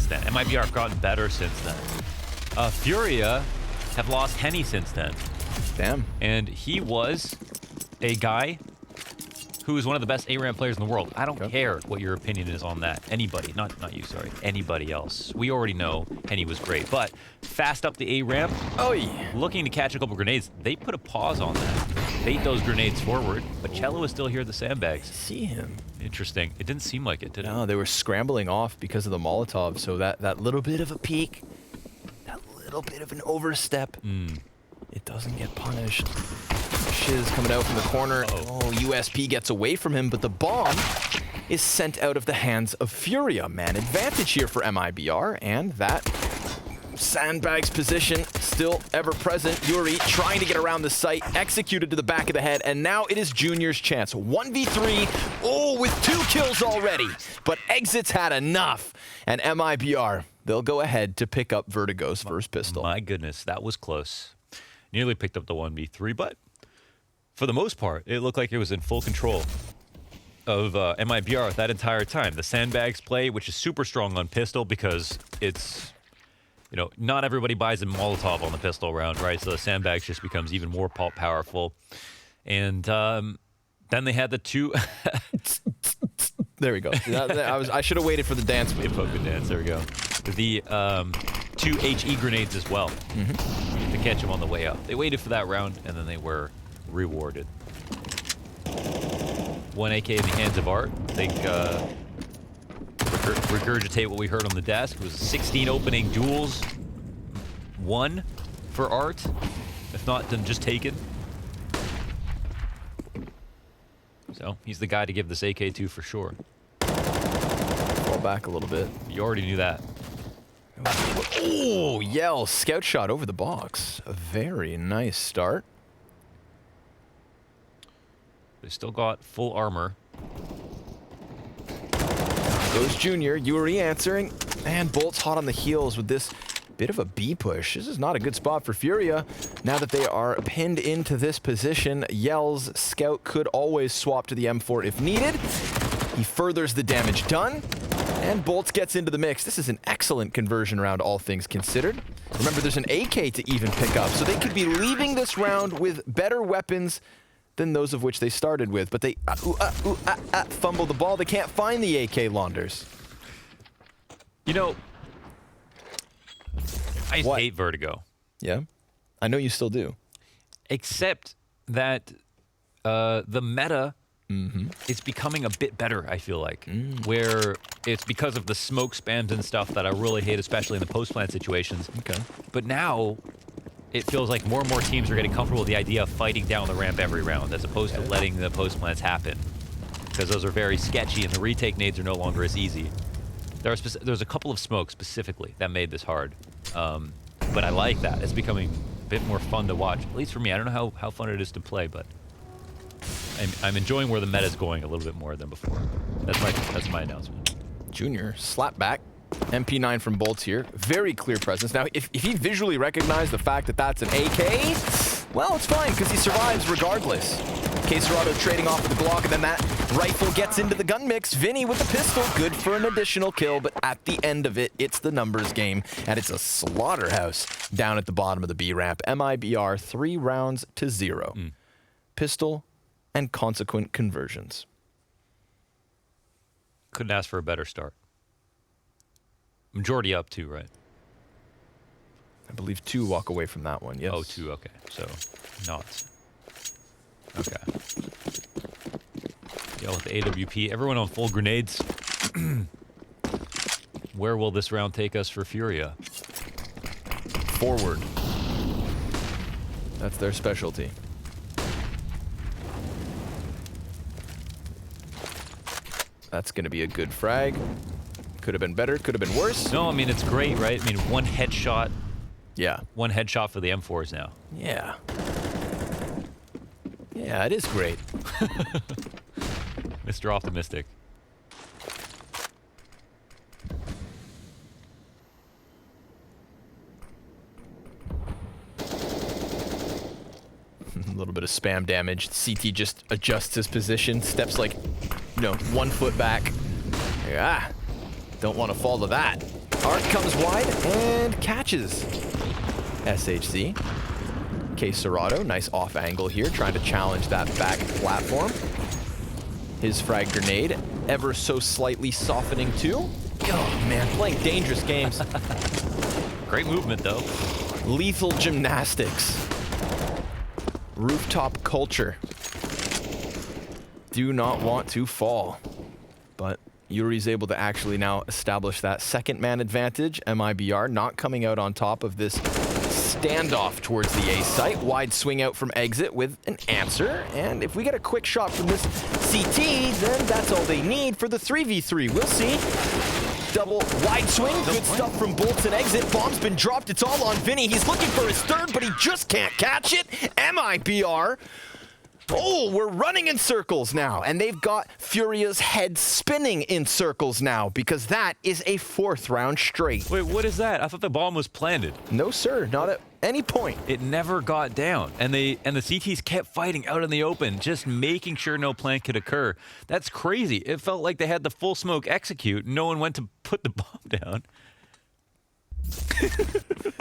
then. MIBR have gotten better since then. FURIA have lost Henny since then. Damn. And he was a guy who is one of the best A-ramp players in the world. I don't care what your opinion is on that. Anybody, not you, sorry. Anybody else. We already know Henny was great. But fast up the A-ramp, looking to catch a couple grenades, they put a pause on that. Bait those grenades forward, but Cello is still here at the sandbags. See him. Interesting. It didn't seem like it, did it? No, they were scrambling off because of the Molotov, so that little bit of a peek, that little bit of an overstep, it doesn't get punished. Shiz coming out from the corner. Oh, USP gets away from him, but the bomb is sent out of the hands of FURIA. Man advantage here for MIBR, and that sandbags position still ever present. yuurih trying to get around the site, executed to the back of the head, and now it is Junior's chance. 1v3, with 2 kills already, but Exit's had enough, and MIBR, they'll go ahead to pick up Vertigo's first pistol. My goodness, that was close. Nearly picked up the 1v3, but for the most part, it looked like it was in full control of MIBR that entire time. The sandbags play, which is super strong on pistol because it's, you know, not everybody buys a Molotov on the pistol round, right? So the sandbags just becomes even more powerful. And then they had the 2... There we go. I should have waited for the dance move. Good dance, there we go. The 2 HE grenades as well to catch them on the way up. They waited for that round, and then they were rewarded. 1 AK in the hands of Art. I think regurgitate what we heard on the desk. It was 16 opening duels. 1 for Art, if not then just taken. So he's the guy to give this AK to for sure. Fall back a little bit. You already knew that. Oh, Yell, scout shot over the box. A very nice start. They still got full armor. Goes Junior, yuurih answering, and Bolt's hot on the heels with this bit of a B push. This is not a good spot for FURIA. Now that they are pinned into this position, Yell's scout could always swap to the M4 if needed. He furthers the damage done, and Bolts gets into the mix. This is an excellent conversion round, all things considered. Remember, there's an AK to even pick up, so they could be leaving this round with better weapons than those of which they started with, but they fumble the ball. They can't find the AK launders. You know, I hate Vertigo. Yeah, I know you still do. Except that the meta is becoming a bit better, I feel like. Where it's because of the smoke spams and stuff that I really hate, especially in the post-plant situations. Okay. But now, it feels like more and more teams are getting comfortable with the idea of fighting down the ramp every round, as opposed to letting the post-plants happen. Because those are very sketchy, and the retake nades are no longer as easy. There's a couple of smokes specifically that made this hard. But I like that. It's becoming a bit more fun to watch. At least for me. I don't know how fun it is to play, but I'm enjoying where the meta is going a little bit more than before. That's my announcement. Junior, slap back. MP9 from Bolts here. Very clear presence. Now, if he visually recognized the fact that that's an AK, well, it's fine, because he survives regardless. kscreato trading off with the Glock, and then that rifle gets into the gun mix. Vinny with the pistol, good for an additional kill, but at the end of it, it's the numbers game, and it's a slaughterhouse down at the bottom of the B ramp. MIBR 3 rounds to 0. Pistol and consequent conversions. Couldn't ask for a better start. Majority up too, right? I believe 2 walk away from that one, yes. Oh, 2, okay. So, not. Okay. Yeah, with the AWP, everyone on full grenades. Where will this round take us for FURIA? Forward. That's their specialty. That's going to be a good frag. Could have been better, could have been worse. No, I mean, it's great, right? I mean, 1 headshot. Yeah. 1 headshot for the M4s now. Yeah. Yeah, it is great. Mr. Optimistic. A little bit of spam damage. CT just adjusts his position, steps like, 1 foot back. Don't want to fall to that. Arc comes wide and catches SHZ. Kscreato, nice off angle here, trying to challenge that back platform. His frag grenade, ever so slightly softening too. Oh man, playing dangerous games. Great movement though. Lethal gymnastics. Rooftop culture. Do not want to fall. But Yuurih's able to actually now establish that second man advantage. MIBR not coming out on top of this standoff towards the A site. Wide swing out from exit with an answer. And if we get a quick shot from this CT, then that's all they need for the 3v3. We'll see. Double wide swing. Good stuff from boltz and exit. Bomb's been dropped. It's all on Vinny. He's looking for his third, but he just can't catch it. MIBR. Oh, we're running in circles now. And they've got FURIA's head spinning in circles now because that is a 4th round straight. Wait, what is that? I thought the bomb was planted. No, sir. Not at any point. It never got down. And the CTs kept fighting out in the open, just making sure no plant could occur. That's crazy. It felt like they had the full smoke execute. No one went to put the bomb down.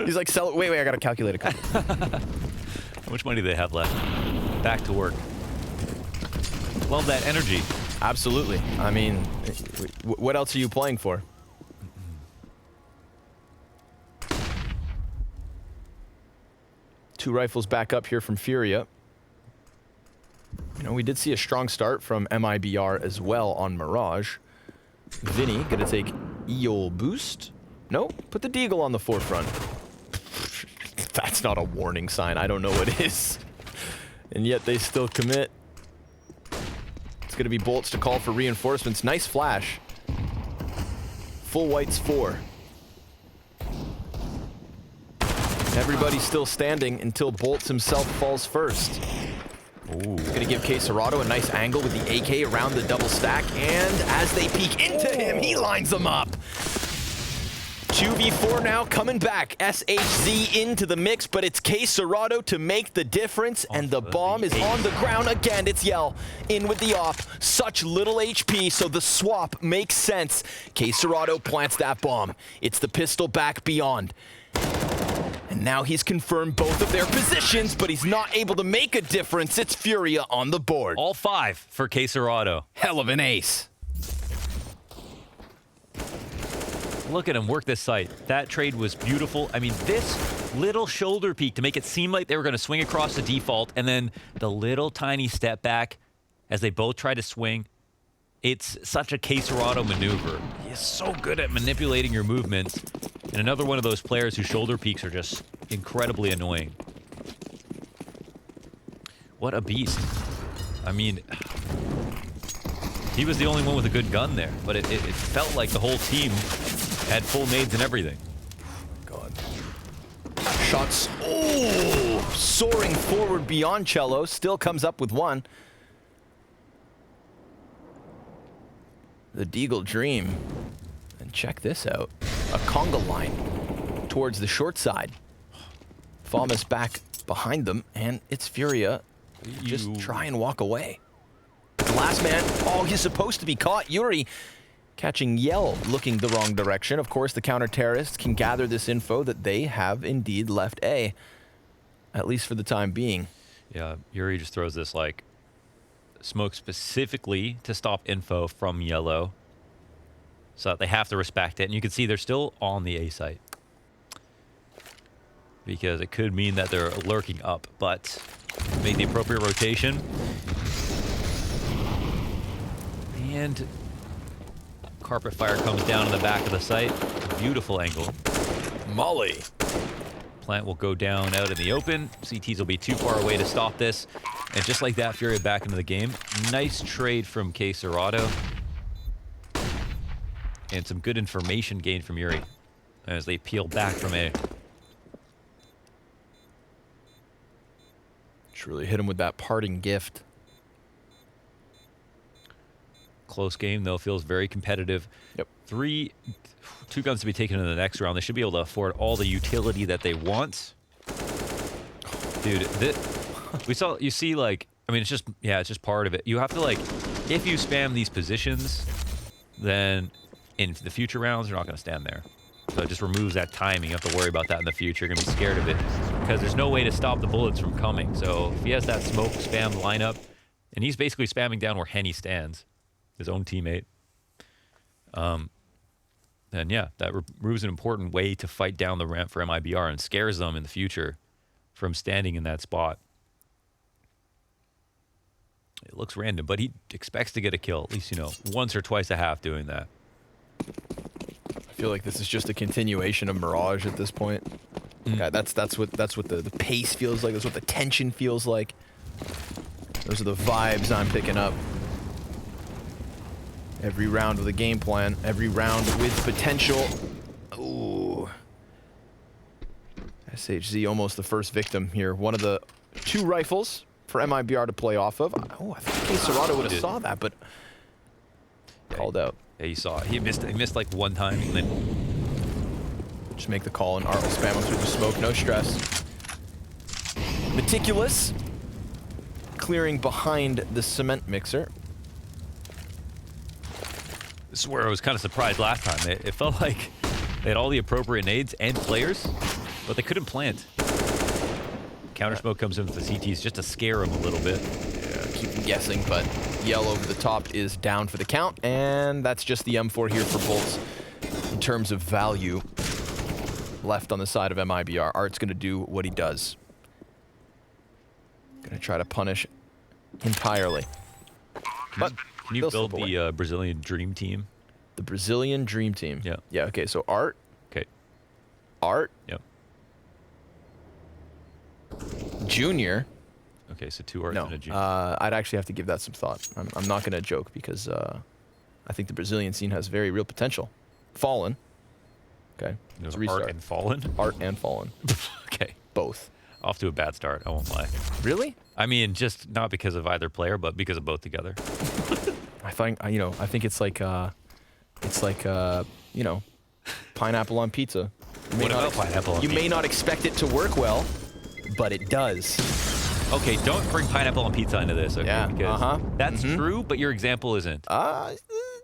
He's like, sell it. Wait, I got to calculate a couple. How much money do they have left? Back to work. Love that energy. Absolutely. I mean, what else are you playing for? Two rifles back up here from FURIA. You know, we did see a strong start from MIBR as well on Mirage. Vinny gonna take EOL boost. No, put the deagle on the forefront. That's not a warning sign. I don't know what is. And yet they still commit. It's going to be boltz to call for reinforcements. Nice flash. Full whites 4. Everybody's still standing until boltz himself falls first. Ooh. Going to give Kscreato a nice angle with the AK around the double stack. And as they peek into him, he lines them up. 2v4 now coming back. SHZ into the mix, but it's Kscreato to make the difference, and the bomb is on the ground again. It's Yell in with the off. Such little HP, so the swap makes sense. Kscreato plants that bomb. It's the pistol back beyond. And now he's confirmed both of their positions, but he's not able to make a difference. It's FURIA on the board. All 5 for Kscreato. Hell of an ace. Look at him work this site. That trade was beautiful. I mean, this little shoulder peek to make it seem like they were going to swing across the default, and then the little tiny step back as they both try to swing. It's such a Kscreato maneuver. He is so good at manipulating your movements. And another one of those players whose shoulder peeks are just incredibly annoying. What a beast. I mean, he was the only one with a good gun there, but it felt like the whole team had full nades and everything. God. Shots. Oh, soaring forward beyond Cello. Still comes up with one. The Deagle Dream. And check this out. A conga line towards the short side. Famas back behind them, and it's FURIA. Just try and walk away. The last man. Oh, he's supposed to be caught. Yuurih catching Yell looking the wrong direction. Of course, the counter-terrorists can gather this info that they have indeed left A, at least for the time being. Yeah, Yuurih just throws this like smoke specifically to stop info from Yellow, so that they have to respect it. And you can see they're still on the A site because it could mean that they're lurking up, but make the appropriate rotation. And carpet fire comes down in the back of the site. Beautiful angle. Molly. Plant will go down out in the open. CTs will be too far away to stop this. And just like that, FURIA back into the game. Nice trade from Kscreato. And some good information gained from Yuurih as they peel back from A. Truly hit him with that parting gift. Close game, though. Feels very competitive. Yep. 2 guns to be taken in the next round. They should be able to afford all the utility that they want. Dude, you see, like, I mean, it's just part of it. You have to, like, if you spam these positions, then in the future rounds, you're not going to stand there. So it just removes that timing. You have to worry about that in the future. You're going to be scared of it because there's no way to stop the bullets from coming. So if he has that smoke spam lineup, and he's basically spamming down where Henny stands, his own teammate, then yeah, that removes an important way to fight down the ramp for MIBR and scares them in the future from standing in that spot. It looks random, but he expects to get a kill, at least, you know, once or twice a half doing that. I feel like this is just a continuation of Mirage at this point. Yeah, that's what the pace feels like. That's what the tension feels like. Those are the vibes I'm picking up. Every round with a game plan. Every round with potential. Ooh. SHZ almost the first victim here. One of the 2 rifles for MIBR to play off of. Oh, I think kscreato would have saw that, but called out. Yeah, you saw it. He missed like one time, and then just make the call, and Art will spam him through the smoke. No stress. Meticulous. Clearing behind the cement mixer. This is where I was kind of surprised last time. It felt like they had all the appropriate nades and players, but they couldn't plant. Counter smoke comes in with the CTs just to scare him a little bit. Yeah, keep him guessing, but yell over the top is down for the count, and that's just the M4 here for boltz in terms of value left on the side of MIBR. Art's going to do what he does. Going to try to punish entirely. But can you build the Brazilian Dream Team? The Brazilian Dream Team. Yeah. Yeah, okay, so Art. Okay. Art. Yep. Junior. Okay, so 2 Arts No, and a Junior. I'd actually have to give that some thought. I'm not going to joke because I think the Brazilian scene has very real potential. Fallen. Okay. There's Let's restart. Art and Fallen? Art and Fallen. Okay. Both. Off to a bad start, I won't lie. Really? I mean, just not because of either player, but because of both together. I think I think it's like you know, pineapple on pizza. What about pineapple on pizza? You may not expect it to work well, but it does. Okay, don't bring pineapple on pizza into this, okay? Yeah, Because that's true, but your example isn't.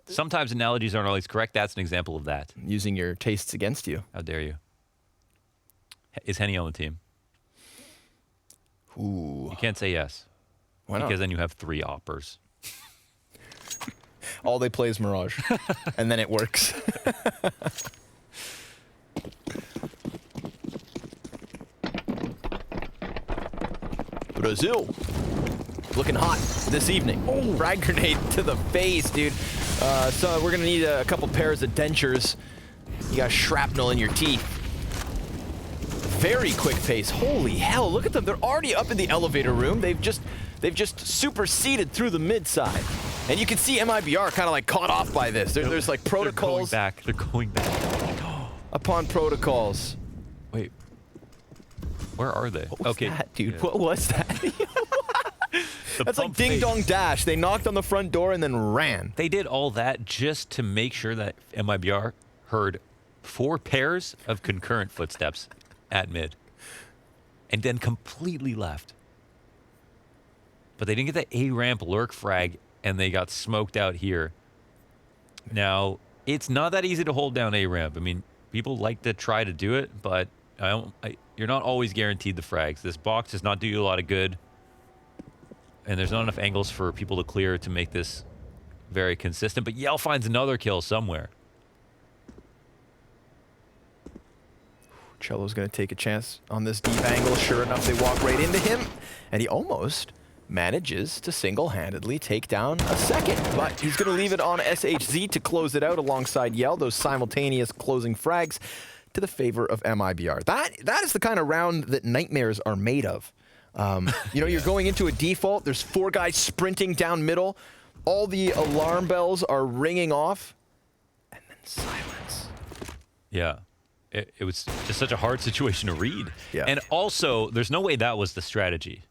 Sometimes analogies aren't always correct. That's an example of that. Using your tastes against you. How dare you? Is Henny on the team? Ooh. You can't say yes. Why not? Because then you have 3 oppers. All they play is Mirage. And then it works. Brazil. Looking hot this evening. Oh, frag grenade to the face, dude. So we're going to need a couple pairs of dentures. You got shrapnel in your teeth. Very quick pace. Holy hell, look at them. They're already up in the elevator room. They've just superseded through the mid side. And you can see MIBR kind of like caught off by this. There's like protocols. They're going back. Upon protocols. Wait. Where are they? What was that, dude? Yeah. What was that? That's like Ding Dong Dash. They knocked on the front door and then ran. They did all that just to make sure that MIBR heard 4 pairs of concurrent footsteps at mid. And then completely left. But they didn't get the A-ramp lurk frag, and they got smoked out here. Now, it's not that easy to hold down A-ramp. I mean, people like to try to do it, but you're not always guaranteed the frags. This box does not do you a lot of good. And there's not enough angles for people to clear to make this very consistent. But Yell finds another kill somewhere. Cello's going to take a chance on this deep angle. Sure enough, they walk right into him. And he almost manages to single-handedly take down a second. But he's going to leave it on SHZ to close it out alongside Yell. Those simultaneous closing frags to the favor of MIBR. That is the kind of round that nightmares are made of. You know, you're going into a default. There's 4 guys sprinting down middle. All the alarm bells are ringing off. And then silence. Yeah. It was just such a hard situation to read. Yeah. And also, there's no way that was the strategy.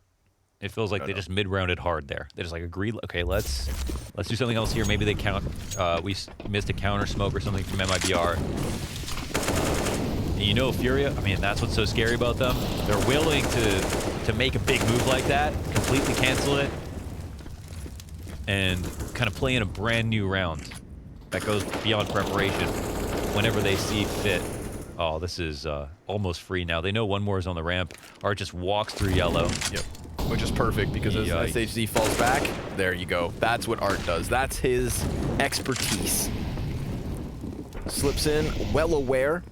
It feels like they just mid-rounded hard there. They just like agreed, okay, let's do something else here. Maybe they we missed a counter smoke or something from MIBR. And you know, FURIA, I mean, that's what's so scary about them. They're willing to make a big move like that, completely cancel it, and kind of play in a brand new round that goes beyond preparation whenever they see fit. Oh, this is almost free now. They know one more is on the ramp. Art just walks through yellow. Yep. Which is perfect because as SHZ falls back, there you go. That's what Art does. That's his expertise. Slips in, well aware.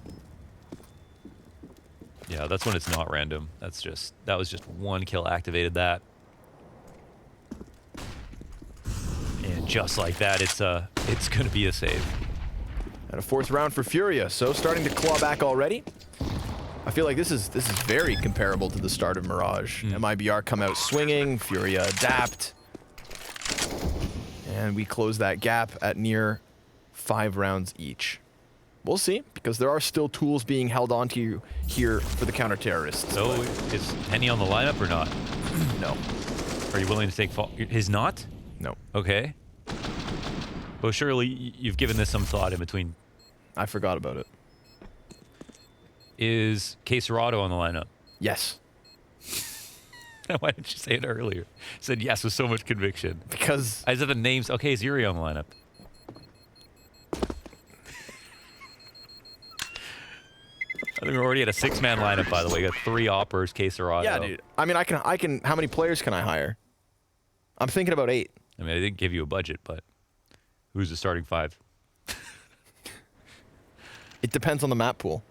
Yeah, that's when it's not random. That was just one kill activated that. And just like that, it's gonna be a save. And a 4th round for FURIA, so starting to claw back already. I feel like this is very comparable to the start of Mirage. MIBR come out swinging, FURIA adapt. And we close that gap at near 5 rounds each. We'll see, because there are still tools being held onto here for the counter-terrorists. So, is Henny on the lineup or not? No. Are you willing to take fall? Is not? No. Okay. Well, surely you've given this some thought in between. I forgot about it. Is kscreato on the lineup? Yes. Why didn't you say it earlier? You said yes with so much conviction. Because I said the names. Okay, is yuurih on the lineup? I think we're already at a 6-man lineup, by the way. We got 3 oppers, kscreato. yeah, dude. I mean, I can. How many players can I hire? I'm thinking about 8. I mean, I didn't give you a budget, but who's the starting 5? It depends on the map pool.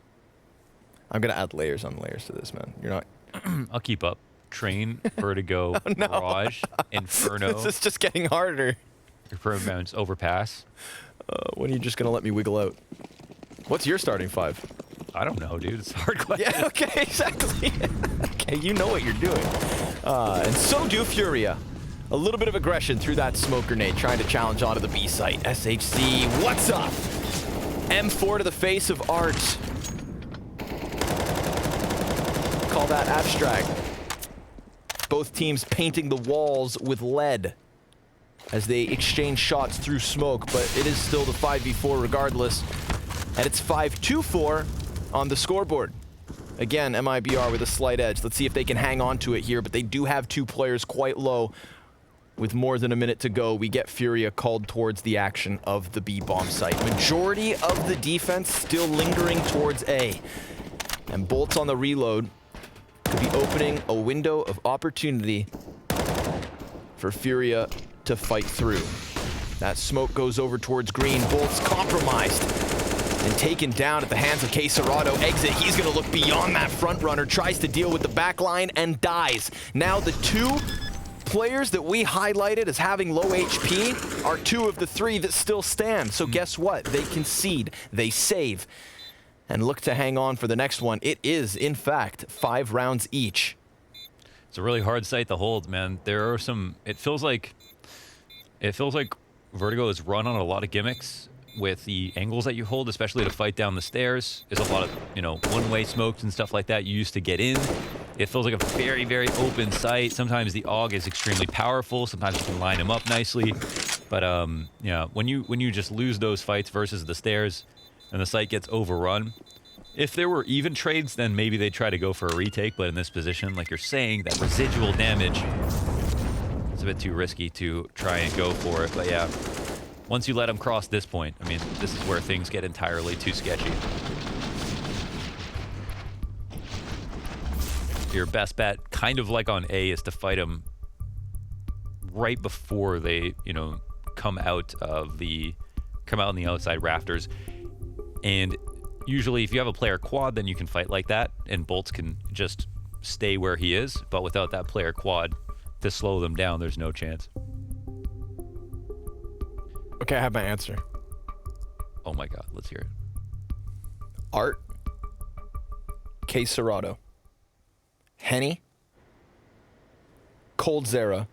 I'm gonna add layers on layers to this, man. You're not. I'll keep up. Train, vertigo, Oh, no. barrage, inferno. This is just getting harder. Your pronouns overpass. When are you just gonna let me wiggle out? What's your starting 5? I don't know, dude. It's a hard question. Yeah, okay, exactly. Okay, you know what you're doing. And so do FURIA. A little bit of aggression through that smoke grenade, trying to challenge onto the B site. SHZ, what's up? M4 to the face of Art. Call that abstract. Both teams painting the walls with lead as they exchange shots through smoke, but it is still the 5v4 regardless. And it's 5-2-4 on the scoreboard. Again, MIBR with a slight edge. Let's see if they can hang on to it here, but they do have 2 players quite low. With more than a minute to go, we get FURIA called towards the action of the B bomb site. Majority of the defense still lingering towards A. And boltz on the reload could be opening a window of opportunity for FURIA to fight through. That smoke goes over towards green. boltz compromised and taken down at the hands of kscreato. Exit, he's gonna look beyond that front runner, tries to deal with the back line and dies. Now the 2 players that we highlighted as having low HP are 2 of the 3 that still stand. So guess what? They concede, they save, and look to hang on for the next one. It is, in fact, 5 rounds each. It's a really hard site to hold, man. There are some. It feels like Vertigo is run on a lot of gimmicks with the angles that you hold, especially to fight down the stairs. There's a lot of, one-way smokes and stuff like that you use to get in. It feels like a very, very open site. Sometimes the AUG is extremely powerful. Sometimes you can line them up nicely. But when you just lose those fights versus the stairs and the site gets overrun, if there were even trades, then maybe they'd try to go for a retake. But in this position, like you're saying, that residual damage, it's a bit too risky to try and go for it. But yeah, once you let them cross this point, I mean, this is where things get entirely too sketchy. Your best bet, kind of like on A, is to fight them right before they, come out on the outside rafters. And usually, if you have a player quad, then you can fight like that, and boltz can just stay where he is. But without that player quad to slow them down, there's no chance. Okay, I have my answer. Oh my god, let's hear it. Art, kscreato, Henny, coldzera,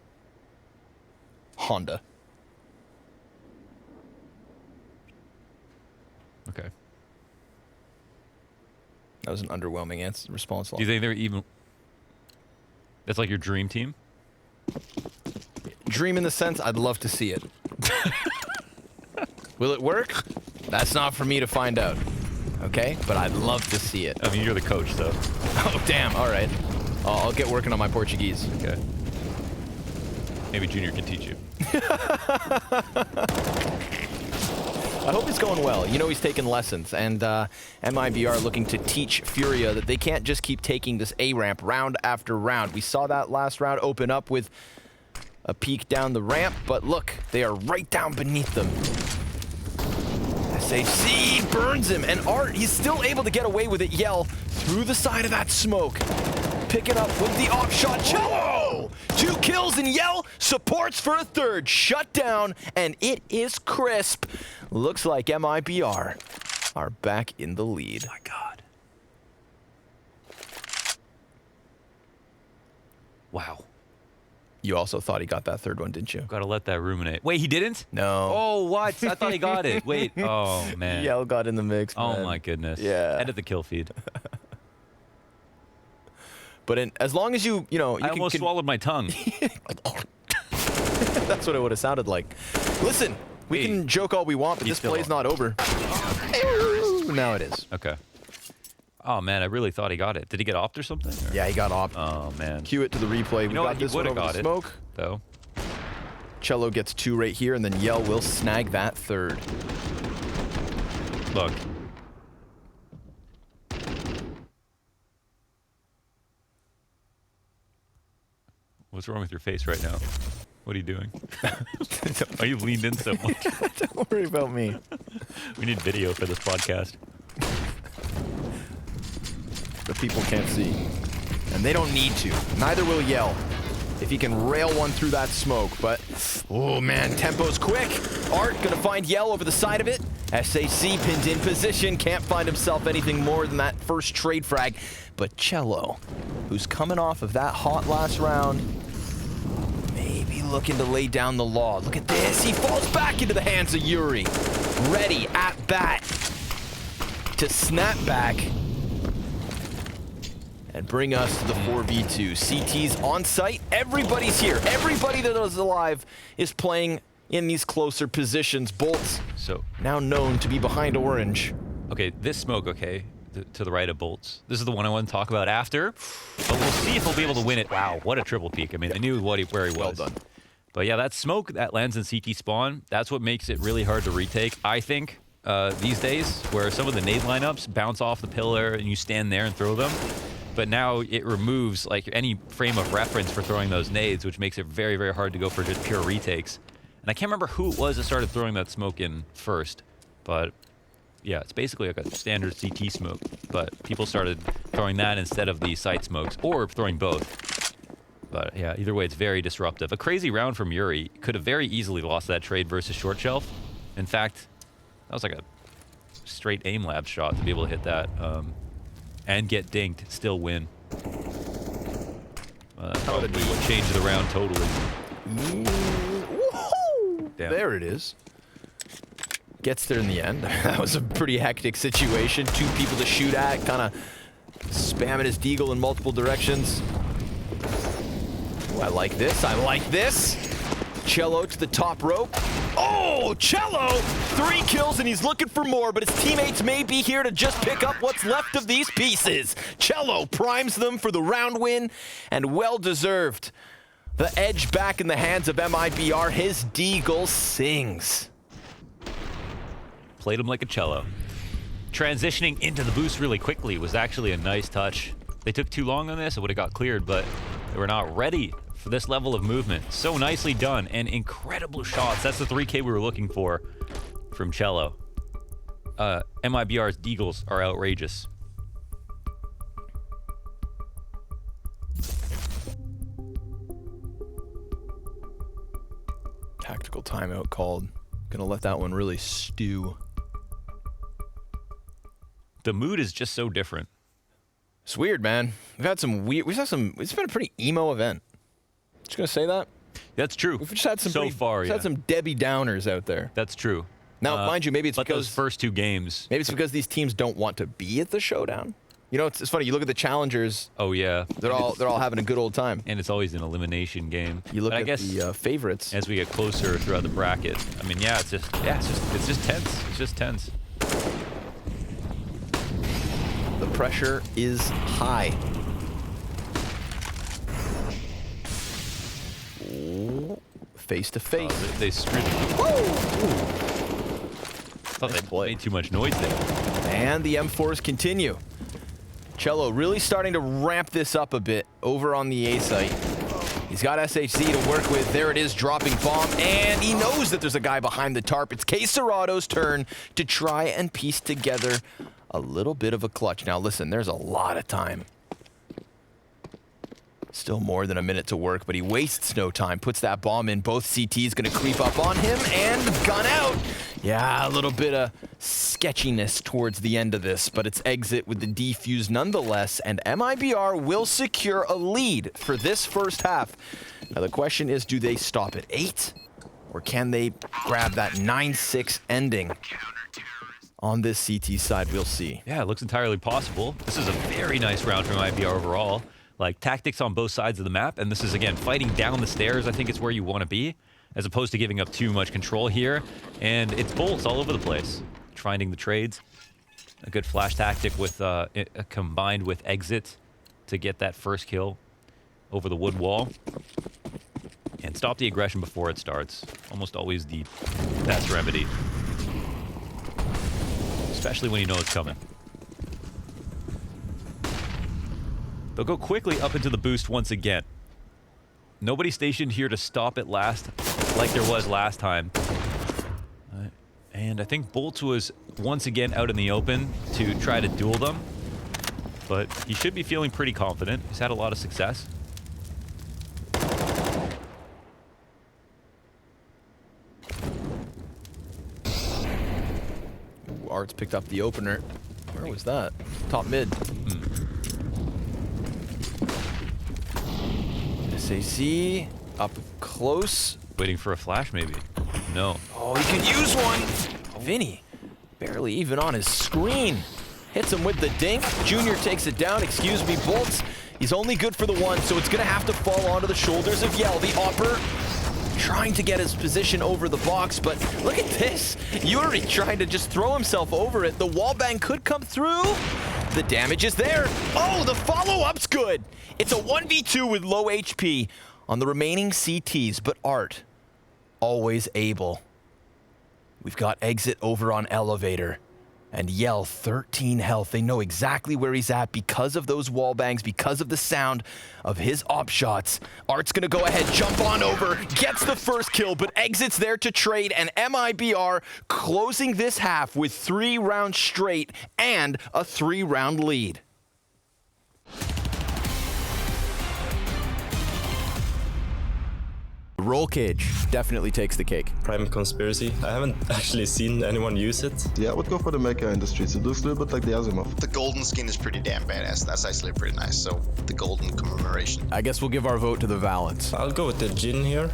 Honda. Okay. That was an underwhelming answer response. Do you think they're even... That's like your dream team? Dream in the sense, I'd love to see it. Will it work? That's not for me to find out. Okay? But I'd love to see it. I mean, you're the coach, though. Oh, damn. All right. I'll get working on my Portuguese. Okay. Maybe Junior can teach you. I hope it's going well. You know he's taking lessons, and MIBR looking to teach FURIA that they can't just keep taking this A ramp round after round. We saw that last round open up with a peek down the ramp, but look, they are right down beneath them. SHC burns him, and Art, he's still able to get away with it. Yell through the side of that smoke. Picking up with the off shot. Cello! 2 kills, and Yell supports for a third. Shut down, and it is crisp. Looks like MIBR are back in the lead. My God. Wow. You also thought he got that third one, didn't you? Gotta let that ruminate. Wait, he didn't? No. Oh, what? I thought he got it. Wait. Oh, man. Yell got in the mix, man. Oh, my goodness. Yeah. Edit the kill feed. But as long as you know... I almost swallowed my tongue. That's what it would have sounded like. Listen, we can joke all we want, but this play's not over. Now it is. Okay. Oh, man, I really thought he got it. Did he get opt or something? Or? Yeah, he got opt. Oh, man. Cue it to the replay. We got this one over the smoke. Though. Cello gets 2 right here, and then Yell will snag that third. Look. What's wrong with your face right now? What are you doing? Are you leaned in so much? Don't worry about me. We need video for this podcast. The people can't see. And they don't need to. Neither will Yell. If he can rail one through that smoke, but... Oh, man, tempo's quick. Art gonna find Yell over the side of it. SAC pinned in position. Can't find himself anything more than that first trade frag. But Cello, who's coming off of that hot last round, maybe looking to lay down the law. Look at this. He falls back into the hands of yuurih. Ready at bat to snap back and bring us to the 4v2. CT's on site. Everybody's here. Everybody that is alive is playing in these closer positions. Bolts, so now known to be behind orange. Okay, this smoke, okay, to the right of Bolts. This is the one I want to talk about after, but we'll see if we'll be able to win it. Wow, what a triple peek. I mean, I knew where he was. Well done. But yeah, that smoke that lands in CT spawn, that's what makes it really hard to retake, I think, these days, where some of the nade lineups bounce off the pillar and you stand there and throw them. But now it removes like any frame of reference for throwing those nades, which makes it very, very hard to go for just pure retakes. And I can't remember who it was that started throwing that smoke in first, but yeah, it's basically like a standard CT smoke, but people started throwing that instead of the site smokes, or throwing both. But yeah, either way, it's very disruptive. A crazy round from yuurih. Could have very easily lost that trade versus short shelf. In fact, that was like a straight aim lab shot to be able to hit that. And get dinked, still win. Probably would change the round totally. Damn. There it is. Gets there in the end. That was a pretty hectic situation. 2 people to shoot at, kind of spamming his deagle in multiple directions. Ooh, I like this. I like this. Cello to the top rope. Oh, Cello! 3 kills and he's looking for more, but his teammates may be here to just pick up what's left of these pieces. Cello primes them for the round win, and well-deserved. The edge back in the hands of MIBR. His deagle sings. Played him like a cello. Transitioning into the boost really quickly was actually a nice touch. They took too long on this, it would have got cleared, but they were not ready for this level of movement. So nicely done, and incredible shots. That's the 3K we were looking for from Cello. MIBR's deagles are outrageous. Tactical timeout called. Gonna let that one really stew. The mood is just so different. It's weird, man. We've had some weird. It's been a pretty emo event. Just gonna say that. That's true. We've just had some had some Debbie Downers out there. That's true. Now, mind you, maybe it's because those first 2 games. Maybe it's because these teams don't want to be at the showdown. You know, it's funny. You look at the challengers. Oh yeah. They're all having a good old time. And it's always an elimination game. You look at the favorites as we get closer throughout the bracket. I mean, yeah, it's just tense. It's just tense. The pressure is high. Face to face. They screwed. thought they made too much noise there. And the M4s continue. Cello really starting to ramp this up a bit over on the A site. He's got SHC to work with. There it is, dropping bomb. And he knows that there's a guy behind the tarp. It's kscreato's turn to try and piece together a little bit of a clutch. Now listen, there's a lot of time. Still more than a minute to work, but he wastes no time. Puts that bomb in. Both CTs gonna creep up on him and gun out. Yeah, a little bit of sketchiness towards the end of this, but it's exit with the defuse nonetheless, and MIBR will secure a lead for this first half. Now the question is, do they stop at 8? Or can they grab that 9-6 ending? On this CT side, we'll see. Yeah, it looks entirely possible. This is a very nice round from MIBR overall. Like, tactics on both sides of the map, and this is, again, fighting down the stairs, I think is where you want to be, as opposed to giving up too much control here. And it's bolts all over the place. Finding the trades. A good flash tactic with combined with exit to get that first kill over the wood wall. And stop the aggression before it starts. Almost always the best remedy. Especially when you know it's coming. They'll go quickly up into the boost once again. Nobody stationed here to stop it last, like there was last time. And I think boltz was once again out in the open to try to duel them. But he should be feeling pretty confident. He's had a lot of success. Ooh, Art's picked up the opener. Where was that? Top mid. SAC up close. Waiting for a flash, maybe. No. Oh, he could use one. Vinny, barely even on his screen. Hits him with the dink. Junior takes it down. Excuse me, boltz. He's only good for the one, so it's going to have to fall onto the shoulders of Yell. The hopper trying to get his position over the box, but look at this. Yuurih trying to just throw himself over it. The wallbang could come through. The damage is there. Oh, the follow-up's good. It's a 1v2 with low HP on the remaining CTs, but Art always able. We've got exit over on elevator. And Yell, 13 health. They know exactly where he's at because of those wall bangs, because of the sound of his op shots. Art's gonna go ahead, jump on over, gets the first kill, but exit's there to trade, and MIBR closing this half with 3 rounds straight and a 3-round lead. Roll cage definitely takes the cake. Prime conspiracy. I haven't actually seen anyone use it. Yeah, I would go for the mecha in the streets. It looks a little bit like the Asimov. The golden skin is pretty damn badass. That's actually pretty nice. So the golden commemoration. I guess we'll give our vote to the Valence. I'll go with the Jin here.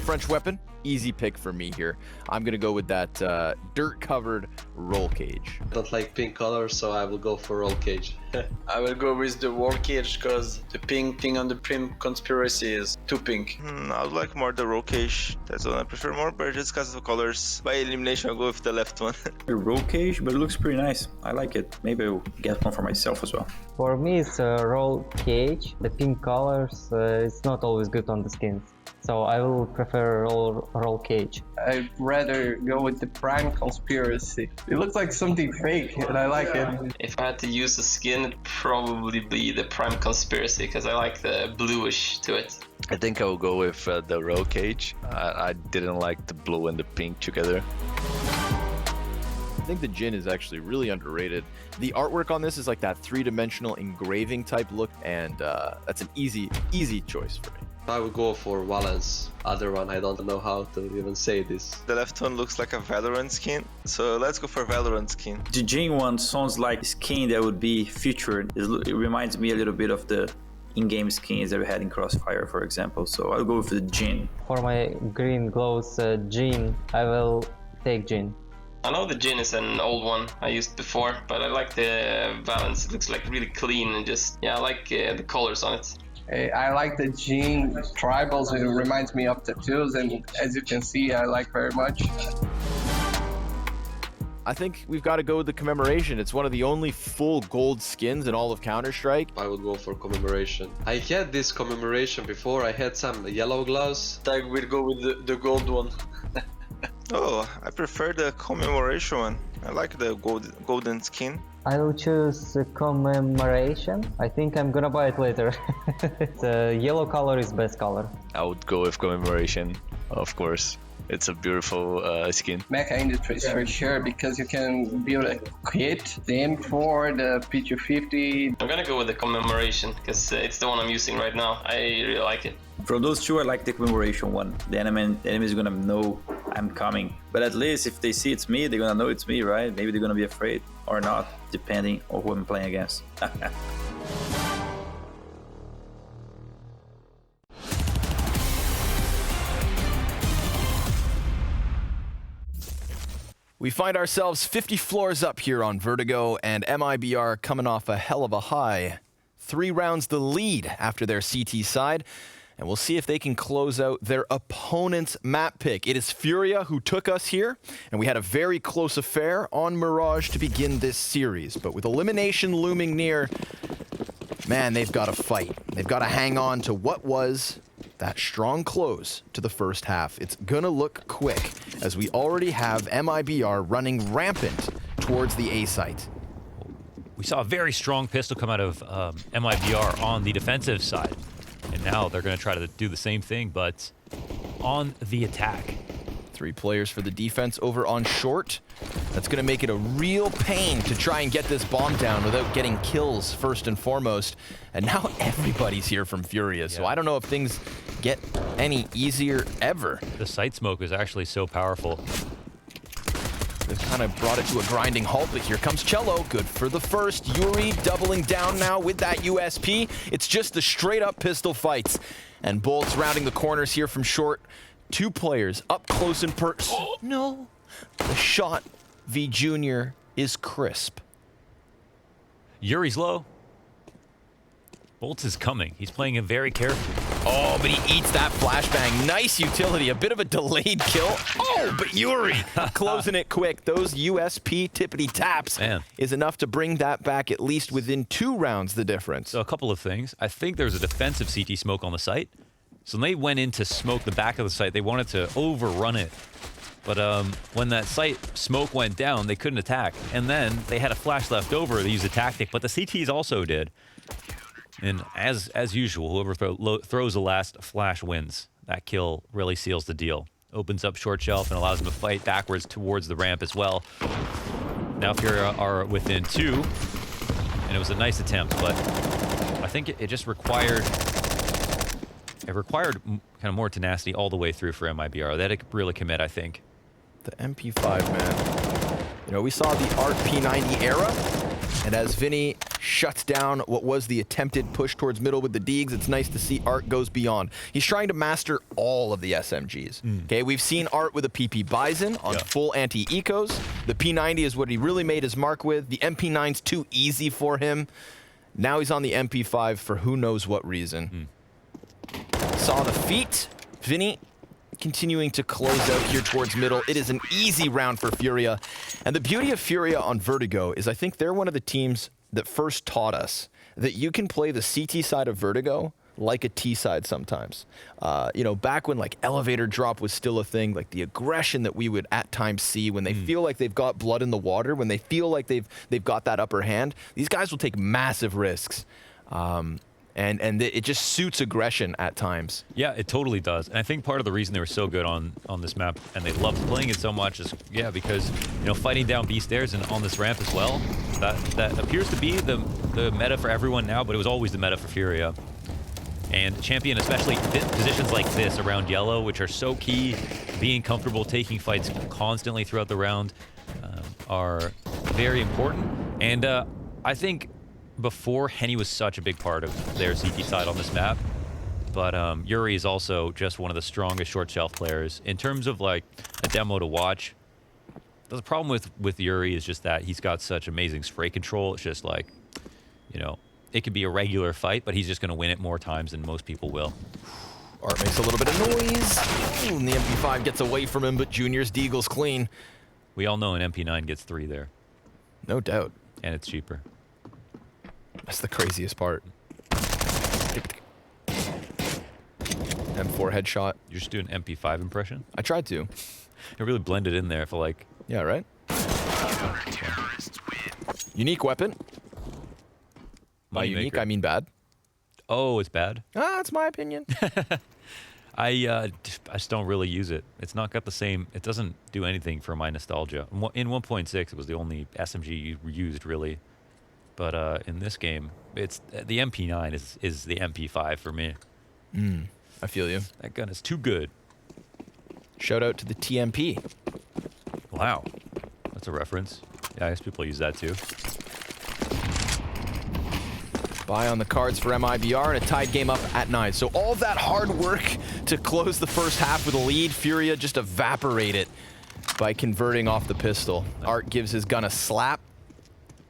French weapon, easy pick for me here. I'm gonna go with that dirt-covered roll cage. I don't like pink colors, so I will go for roll cage. I will go with the war cage because the pink thing on the Prim conspiracy is too pink. I would like more the roll cage. That's one I prefer more, but just because of the colors. By elimination, I'll go with the left one. A roll cage, but it looks pretty nice. I like it. Maybe I'll get one for myself as well. For me, it's a roll cage. The pink colors, it's not always good on the skins. So I will prefer roll cage. I'd rather go with the Prime conspiracy. It looks like something fake, and I like it. If I had to use a skin, it'd probably be the Prime conspiracy because I like the bluish to it. I think I will go with the roll cage. I didn't like the blue and the pink together. I think the Jin is actually really underrated. The artwork on this is like that 3-dimensional engraving type look, and that's an easy choice for me. I would go for Valence. Other one, I don't know how to even say this. The left one looks like a Valorant skin, so let's go for Valorant skin. The Jin one sounds like a skin that would be featured. It reminds me a little bit of the in-game skins that we had in Crossfire, for example. So I'll go with the Jin. For my green glows Jin, I will take Jin. I know the Jin is an old one I used before, but I like the Valence. It looks like really clean and just, yeah, I like the colors on it. I like the Jin tribals. It reminds me of tattoos, and as you can see, I like very much. I think we've got to go with the commemoration. It's one of the only full gold skins in all of Counter-Strike. I would go for commemoration. I had this commemoration before. I had some yellow gloves. I will go with the gold one. Oh, I prefer the commemoration one. I like the golden skin. I will choose commemoration. I think I'm gonna buy it later. The yellow color is best color. I would go with commemoration, of course. It's a beautiful skin. Mecha Industries for sure, because you can build a kit, the M4, the P250. I'm gonna go with the commemoration because it's the one I'm using right now. I really like it. From those two, I like the commemoration one. The enemy is gonna know I'm coming. But at least if they see it's me, they're gonna know it's me, right? Maybe they're gonna be afraid or not, depending on who I'm playing against. We find ourselves 50 floors up here on Vertigo, and MIBR coming off a hell of a high. 3 rounds the lead after their CT side, and we'll see if they can close out their opponent's map pick. It is FURIA who took us here, and we had a very close affair on Mirage to begin this series. But with elimination looming near, man, they've got to fight. They've got to hang on to what was that strong close to the first half. It's gonna look quick, as we already have MIBR running rampant towards the A site. We saw a very strong pistol come out of MIBR on the defensive side. And now they're going to try to do the same thing, but on the attack. 3 players for the defense over on short. That's going to make it a real pain to try and get this bomb down without getting kills first and foremost. And now everybody's here from FURIA, so I don't know if things get any easier ever. The site smoke is actually so powerful. They've kind of brought it to a grinding halt, but here comes Cello. Good for the first. Yuurih doubling down now with that USP. It's just the straight-up pistol fights. And boltz rounding the corners here from short. 2 players up close and oh, no. The shot v Junior is crisp. Yuurih's low. boltz is coming. He's playing it very carefully. Oh, but he eats that flashbang. Nice utility. A bit of a delayed kill. Oh, but yuurih closing it quick. Those USP tippity taps is enough to bring that back at least within 2 rounds, the difference. So a couple of things. I think there's a defensive CT smoke on the site. So when they went in to smoke the back of the site, they wanted to overrun it. But when that site smoke went down, they couldn't attack. And then they had a flash left over. They used a tactic, but the CTs also did. And as usual, whoever throws the last flash wins. That kill really seals the deal. Opens up short shelf and allows them to fight backwards towards the ramp as well. Now FURIA are within 2. And it was a nice attempt, but I think it just required... It required kind of more tenacity all the way through for MIBR. They had to really commit, I think. The MP5, man. You know, we saw the ART P90 era, and as Vinny shuts down what was the attempted push towards middle with the Deegs, it's nice to see ART goes beyond. He's trying to master all of the SMGs. Okay, we've seen ART with a PP Bison on full anti-ecos. The P90 is what he really made his mark with. The MP9's too easy for him. Now he's on the MP5 for who knows what reason. Saw the feet. Vinny continuing to close out here towards middle. It is an easy round for FURIA. And the beauty of FURIA on Vertigo is I think they're one of the teams that first taught us that you can play the CT side of Vertigo like a T side sometimes. You know, back when like elevator drop was still a thing, like the aggression that we would at times see when they feel like they've got blood in the water, when they feel like they've got that upper hand, these guys will take massive risks. And it just suits aggression at times. Yeah, it totally does. And I think part of the reason they were so good on this map and they loved playing it so much is, because, you know, fighting down B stairs and on this ramp as well, that appears to be the meta for everyone now, but it was always the meta for FURIA. And Champion, especially positions like this around yellow, which are so key, being comfortable taking fights constantly throughout the round, are very important. And I think before, Henny was such a big part of their CT side on this map, but Yuurih is also just one of the strongest short shelf players. In terms of like a demo to watch, the problem with Yuurih is just that he's got such amazing spray control. It's just like, you know, it could be a regular fight, but he's just going to win it more times than most people will. Art makes a little bit of noise. And the MP5 gets away from him, but Junior's deagle's clean. We all know an MP9 gets 3 there. No doubt. And it's cheaper. That's the craziest part. M4 headshot. You're just doing an MP5 impression? I tried to. It really blended in there for like... Yeah, right? Yeah. Unique weapon. By unique, I mean bad. Oh, it's bad? Ah, that's my opinion. I just don't really use it. It's not got the same... It doesn't do anything for my nostalgia. In 1.6, it was the only SMG you used, really. But in this game, it's the MP9 is the MP5 for me. I feel you. That gun is too good. Shout out to the TMP. Wow. That's a reference. Yeah, I guess people use that too. Buy on the cards for MIBR and a tied game up at 9. So all that hard work to close the first half with a lead, FURIA just evaporate it by converting off the pistol. Art gives his gun a slap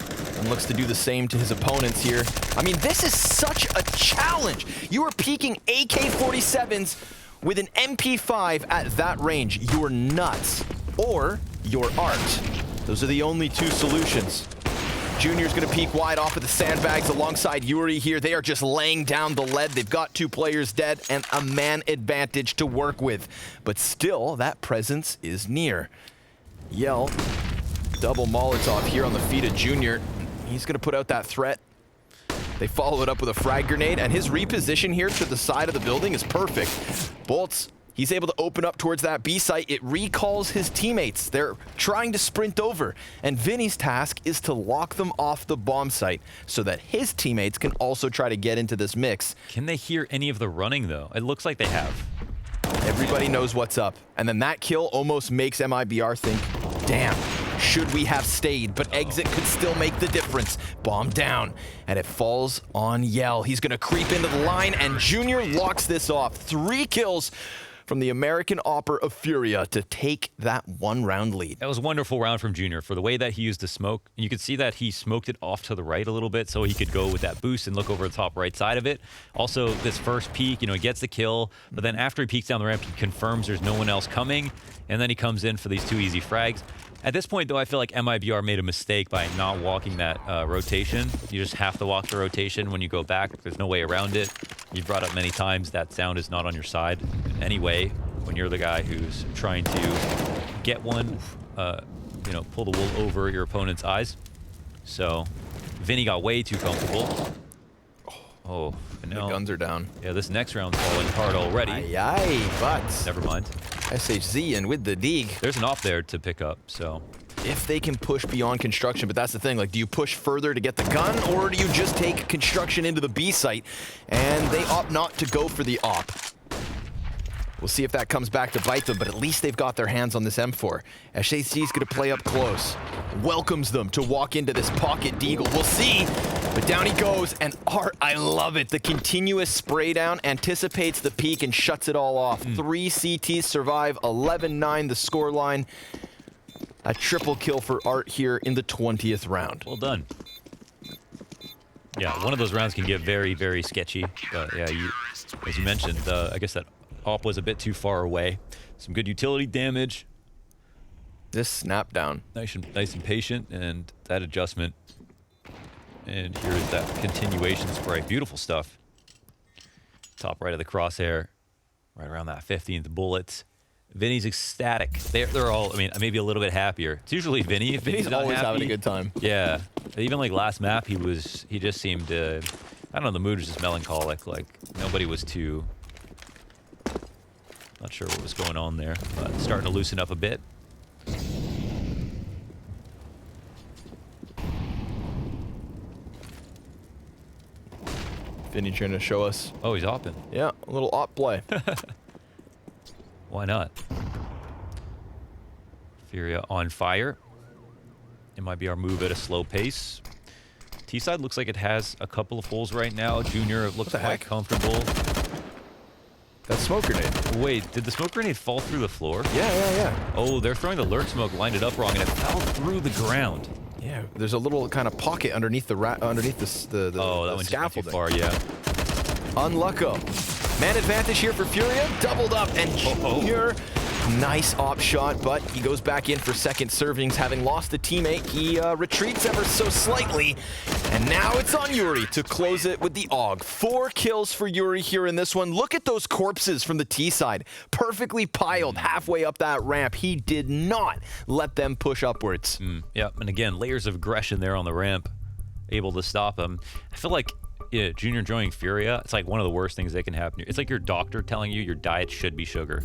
and looks to do the same to his opponents here. I mean, this is such a challenge. You are peeking AK-47s with an MP5 at that range. You're nuts. Or you're Art. Those are the only two solutions. Junior's gonna peek wide off of the sandbags alongside yuurih here. They are just laying down the lead. They've got 2 players dead and a man advantage to work with. But still, that presence is near. Yell, double Molotov here on the feet of Junior. He's gonna put out that threat. They follow it up with a frag grenade, and his reposition here to the side of the building is perfect. Boltz, he's able to open up towards that B site. It recalls his teammates. They're trying to sprint over, and Vinny's task is to lock them off the bomb site so that his teammates can also try to get into this mix. Can they hear any of the running, though? It looks like they have. Everybody knows what's up, and then that kill almost makes MIBR think, damn, should we have stayed? But exit could still make the difference. Bomb down, and it falls on Yell. He's gonna creep into the line, and Junior locks this off. 3 kills from the American Opera of FURIA to take that 1-round lead. That was a wonderful round from Junior for the way that he used the smoke. You could see that he smoked it off to the right a little bit so he could go with that boost and look over the top right side of it. Also, this first peek, you know, he gets the kill, but then after he peeks down the ramp, he confirms there's no one else coming, and then he comes in for these 2 easy frags. At this point, though, I feel like MIBR made a mistake by not walking that rotation. You just have to walk the rotation when you go back. There's no way around it. You've brought up many times that sound is not on your side anyway when you're the guy who's trying to get one, you know, pull the wool over your opponent's eyes. So Vinny got way too comfortable. Oh, and now, the guns are down. Yeah, this next round's falling hard already. Aye, but never mind. SHZ and with the dig. There's an op there to pick up, so. If they can push beyond construction, but that's the thing, like, do you push further to get the gun, or do you just take construction into the B site? And they opt not to go for the op. We'll see if that comes back to bite them, but at least they've got their hands on this M4. SHZ is going to play up close. Welcomes them to walk into this pocket deagle. We'll see, but down he goes, and Art, I love it. The continuous spray down anticipates the peak and shuts it all off. 3 CTs survive, 11-9 the scoreline. A triple kill for Art here in the 20th round. Well done. Yeah, one of those rounds can get very, very sketchy. But yeah, as you mentioned, I guess that op was a bit too far away. Some good utility damage. This snap down. Nice and patient, and that adjustment. And here is that continuation spray. Beautiful stuff. Top right of the crosshair. Right around that 15th bullet. Vinny's ecstatic. They're all, I mean, maybe a little bit happier. It's usually Vinny. Vinny's always having a good time. Yeah. Even like last map, he just seemed, I don't know, the mood was just melancholic. Like, nobody was too, not sure what was going on there. But starting to loosen up a bit. Vinny trying to show us. Oh, he's opping. Yeah, a little op play. Why not? FURIA on fire. It might be our move at a slow pace. T-side looks like it has a couple of holes right now. Junior looks quite comfortable. That smoke grenade. Wait, did the smoke grenade fall through the floor? Yeah. Oh, they're throwing the lurk smoke, lined it up wrong, and it fell through the ground. Yeah, there's a little kind of pocket underneath the oh, that one scaffolding. just went too far, yeah. Unlucko. Man advantage here for FURIA, doubled up, and Junior Nice op shot, but he goes back in for second servings. Having lost a teammate, he retreats ever so slightly. And now it's on yuurih to close it with the AUG. 4 kills for yuurih here in this one. Look at those corpses from the T side. Perfectly piled halfway up that ramp. He did not let them push upwards. Yep, and again, layers of aggression there on the ramp. Able to stop him. I feel like Junior joining FURIA, it's like one of the worst things that can happen. It's like your doctor telling you your diet should be sugar.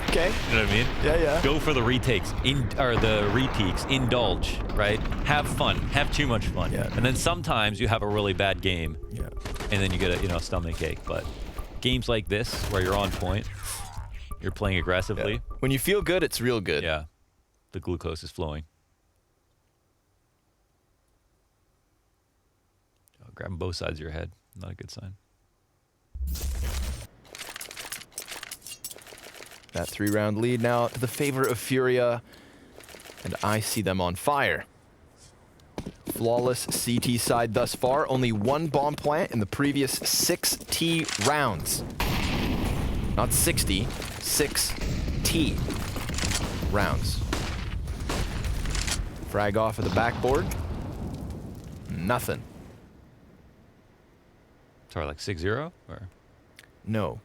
Okay. You know what I mean? Yeah, yeah. Go for the retakes, or the repeaks, indulge, right? Have fun, have too much fun. Yeah. And then sometimes you have a really bad game. Yeah. And then you get a stomach ache. But games like this, where you're on point, you're playing aggressively. Yeah. When you feel good, it's real good. Yeah. The glucose is flowing. Grabbing both sides of your head. Not a good sign. That 3-round lead now to the favor of FURIA. And I see them on fire. Flawless CT side thus far. Only 1 bomb plant in the previous 6 T rounds. Not 60, 6 T rounds. Frag off of the backboard. Nothing. Sorry, like 6-0? Or? No.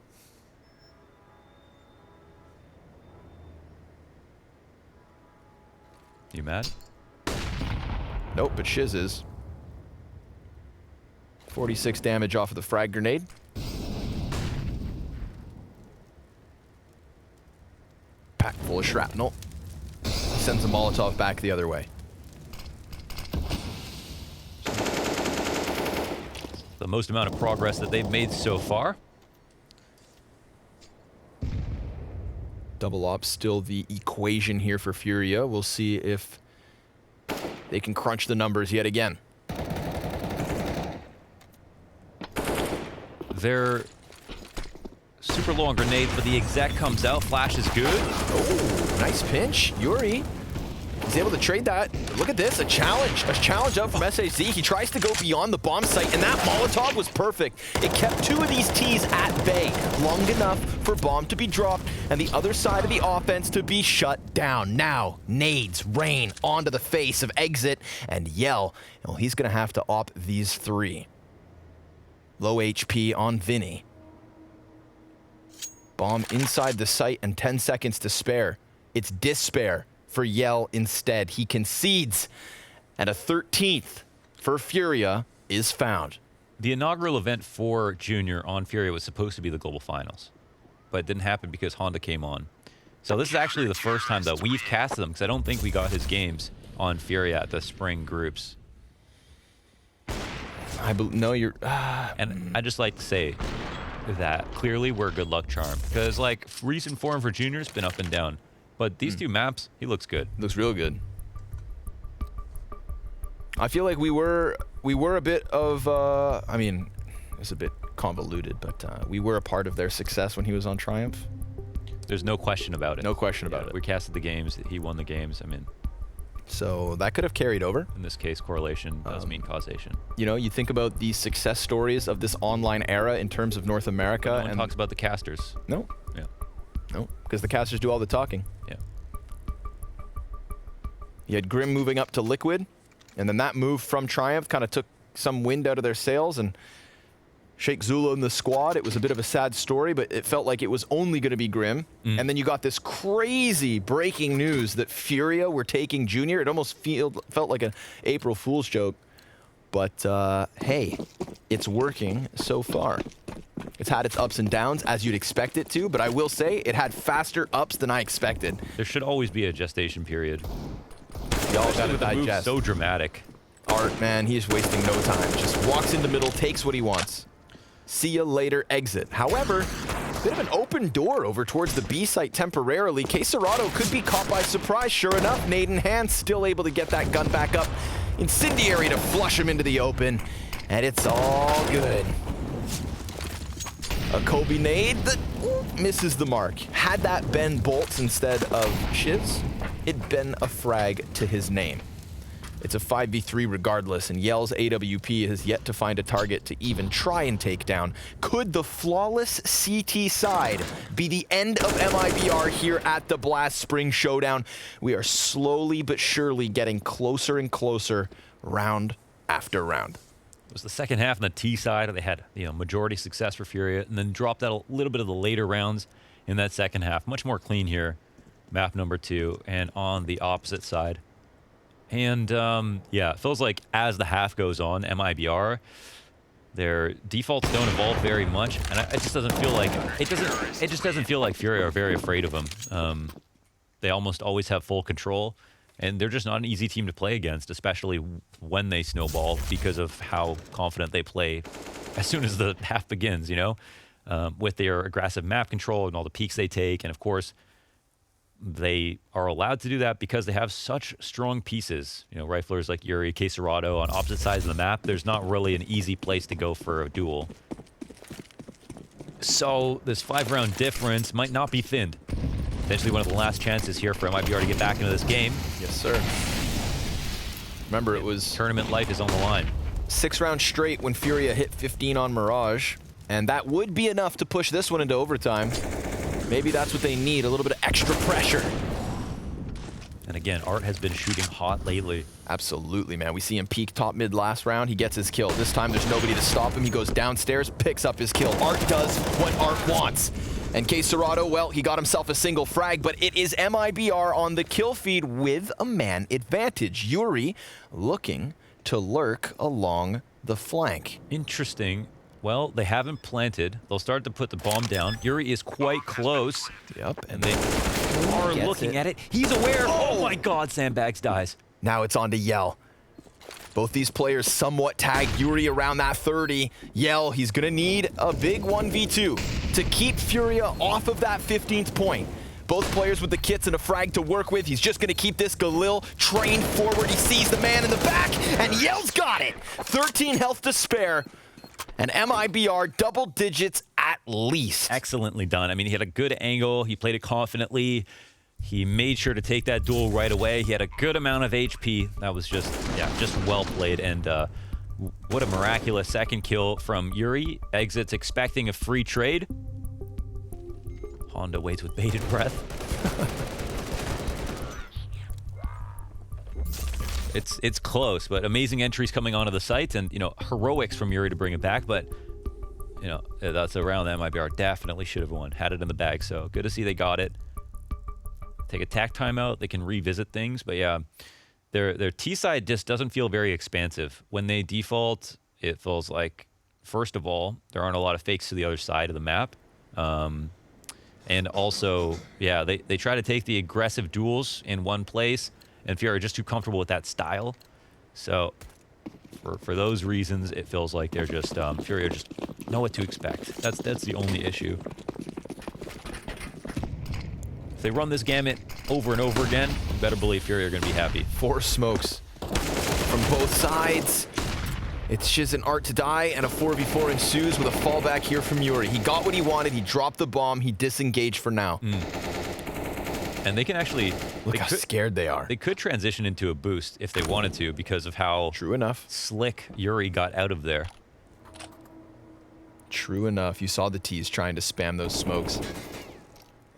You mad? Nope, but Shiz is. 46 damage off of the frag grenade. Pack full of shrapnel. Sends a Molotov back the other way. The most amount of progress that they've made so far. Double op still the equation here for FURIA. We'll see if they can crunch the numbers yet again. They're super low on grenades, but the exec comes out. Flash is good. Oh, nice pinch. yuurih. He's able to trade that. Look at this, a challenge up from SHZ. He tries to go beyond the bomb site, and that Molotov was perfect. It kept 2 of these Ts at bay long enough for bomb to be dropped and the other side of the offense to be shut down. Now, nades rain onto the face of Exit and Yell. Well, he's gonna have to op these 3. Low HP on Vinny. Bomb inside the site and 10 seconds to spare. It's despair for Yell instead. He concedes, and a 13th for FURIA is found. The inaugural event for Junior on FURIA was supposed to be the global finals, but it didn't happen because Honda came on. So this is actually the first time that we've casted him, because I don't think we got his games on FURIA at the spring groups. No, you're... And I just like to say that clearly we're a good luck charm, because like recent form for Junior's been up and down. But these 2 maps, he looks good. Looks real good. I feel like we were a bit of, I mean, it's a bit convoluted, but we were a part of their success when he was on Triumph. There's no question about it. No question about it. We casted the games. He won the games. I mean, so that could have carried over. In this case, correlation does mean causation. You know, you think about the success stories of this online era in terms of North America. No one talks about the casters. No. Yeah. No, because the casters do all the talking. Yeah. You had Grim moving up to Liquid, and then that move from Triumph kind of took some wind out of their sails, and Sheikh Zulu and the squad, it was a bit of a sad story, but it felt like it was only going to be Grim. And then you got this crazy breaking news that FURIA were taking Junior. It almost felt like an April Fool's joke. But hey, it's working so far. It's had its ups and downs, as you'd expect it to, but I will say it had faster ups than I expected. There should always be a gestation period. Y'all gotta digest. So dramatic. Art, man, he's wasting no time. Just walks into middle, takes what he wants. See ya later, exit. However, bit of an open door over towards the B site temporarily. kscreato could be caught by surprise. Sure enough, nade in hand, still able to get that gun back up. Incendiary to flush him into the open, and it's all good. A Kobe nade that misses the mark. Had that been bolts instead of shiz, it'd been a frag to his name. It's a 5v3 regardless, and Yell's AWP has yet to find a target to even try and take down. Could the flawless CT side be the end of MIBR here at the Blast Spring Showdown? We are slowly but surely getting closer and closer round after round. It was the second half on the T side. They had, majority success for FURIA, and then dropped out a little bit of the later rounds in that second half. Much more clean here, map number 2, and on the opposite side. And yeah, it feels like as the half goes on, MIBR, their defaults don't evolve very much, and it just doesn't feel like it just doesn't feel like FURIA are very afraid of them. They almost always have full control. And they're just not an easy team to play against, especially when they snowball, because of how confident they play as soon as the half begins, with their aggressive map control and all the peaks they take. And of course, they are allowed to do that because they have such strong pieces. Riflers like yuurih, kscreato on opposite sides of the map. There's not really an easy place to go for a duel. So this 5-round difference might not be thinned. Potentially one of the last chances here for MIBR to get back into this game. Yes, sir. Remember, it was... Tournament life is on the line. 6 rounds straight when FURIA hit 15 on Mirage. And that would be enough to push this one into overtime. Maybe that's what they need, a little bit of extra pressure. And again, Art has been shooting hot lately. Absolutely, man. We see him peak top mid last round. He gets his kill. This time, there's nobody to stop him. He goes downstairs, picks up his kill. Art does what Art wants. And kscreato, well, he got himself a single frag, but it is MIBR on the kill feed with a man advantage. yuurih looking to lurk along the flank. Interesting. Well, they haven't planted. They'll start to put the bomb down. yuurih is quite close. Yep. And they are looking at it. He's aware. Oh my God, Sandbags dies. Now it's on to Yell. Both these players somewhat tagged yuurih around that 30. Yell, he's going to need a big 1v2 to keep FURIA off of that 15th point. Both players with the kits and a frag to work with. He's just going to keep this Galil trained forward. He sees the man in the back, and Yell's got it. 13 health to spare, and MIBR double digits at least. Excellently done. I mean, he had a good angle. He played it confidently. He made sure to take that duel right away. He had a good amount of HP. That was just well played. And what a miraculous second kill from yuurih. Exits expecting a free trade. Honda waits with bated breath. It's close, but amazing entries coming onto the site, and heroics from yuurih to bring it back. But that's a round that MIBR definitely should have won. Had it in the bag, so good to see they got it. Take a tack timeout, they can revisit things, but yeah, their T side just doesn't feel very expansive. When they default, it feels like, first of all, there aren't a lot of fakes to the other side of the map. And also, yeah, they try to take the aggressive duels in one place, and FURIA are just too comfortable with that style. So for those reasons, it feels like they're just, FURIA just know what to expect. That's the only issue. If they run this gamut over and over again, you better believe FURIA are going to be happy. 4 smokes from both sides. It's Shiz and Art to die, and a 4v4 ensues with a fallback here from yuurih. He got what he wanted. He dropped the bomb. He disengaged for now. And they can actually... Look how scared they are. They could transition into a boost if they wanted to, because of how True enough. Slick yuurih got out of there. True enough. You saw the T's trying to spam those smokes.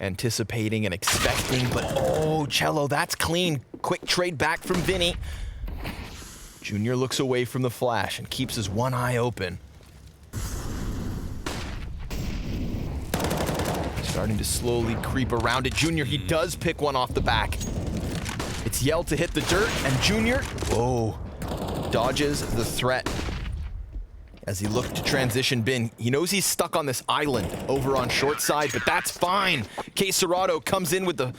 Anticipating and expecting, but oh, Cello, that's clean. Quick trade back from Vinny. Junior looks away from the flash and keeps his one eye open. Starting to slowly creep around it. Junior, he does pick one off the back. It's Yell to hit the dirt, and Junior, whoa, dodges the threat. As he looked to transition bin, he knows he's stuck on this island over on short side, but that's fine. kscreato comes in with the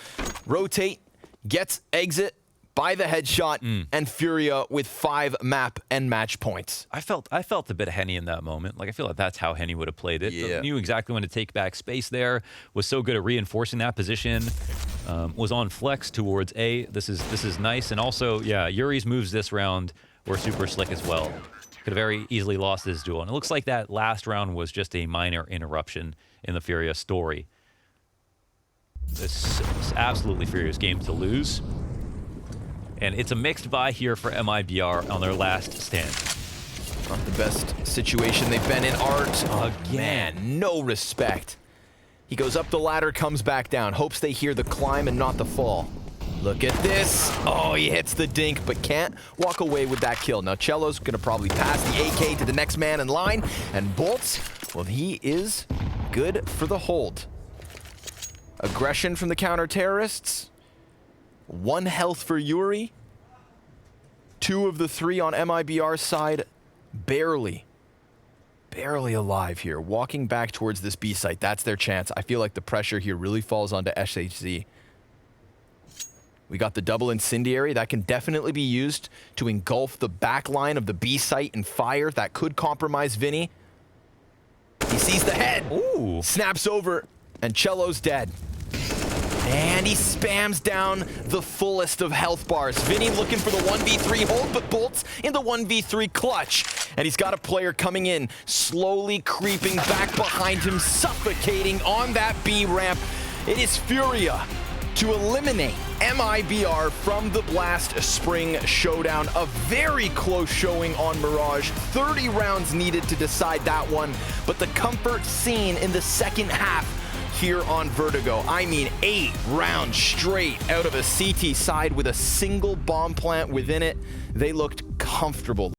rotate, gets exit by the headshot, and FURIA with 5 map and match points. I felt a bit of Henny in that moment. Like, I feel like that's how Henny would have played it. Yeah. Knew exactly when to take back space there, was so good at reinforcing that position, was on flex towards A. This is nice, and also, yeah, yuurih's moves this round were super slick as well. Could have very easily lost this duel. And it looks like that last round was just a minor interruption in the FURIA story. This is absolutely FURIA's game to lose. And it's a mixed buy here for MIBR on their last stand. Not the best situation they've been in. Art, again, no respect. He goes up the ladder, comes back down, hopes they hear the climb and not the fall. Look at this. Oh, he hits the dink, but can't walk away with that kill. Now, Cello's gonna probably pass the AK to the next man in line, and boltz, well, he is good for the hold. Aggression from the counter-terrorists. 1 health for yuurih. 2 of the 3 on MIBR's side, barely alive here. Walking back towards this B site, that's their chance. I feel like the pressure here really falls onto SHZ. We got the double incendiary. That can definitely be used to engulf the back line of the B site and fire. That could compromise Vinny. He sees the head. Ooh. Snaps over, and Cello's dead. And he spams down the fullest of health bars. Vinny looking for the 1v3 hold, but boltz in the 1v3 clutch. And he's got a player coming in, slowly creeping back behind him, suffocating on that B ramp. It is FURIA to eliminate MIBR from the Blast Spring Showdown. A very close showing on Mirage. 30 rounds needed to decide that one, but the comfort seen in the second half here on Vertigo. I mean, 8 rounds straight out of a CT side with a single bomb plant within it. They looked comfortable.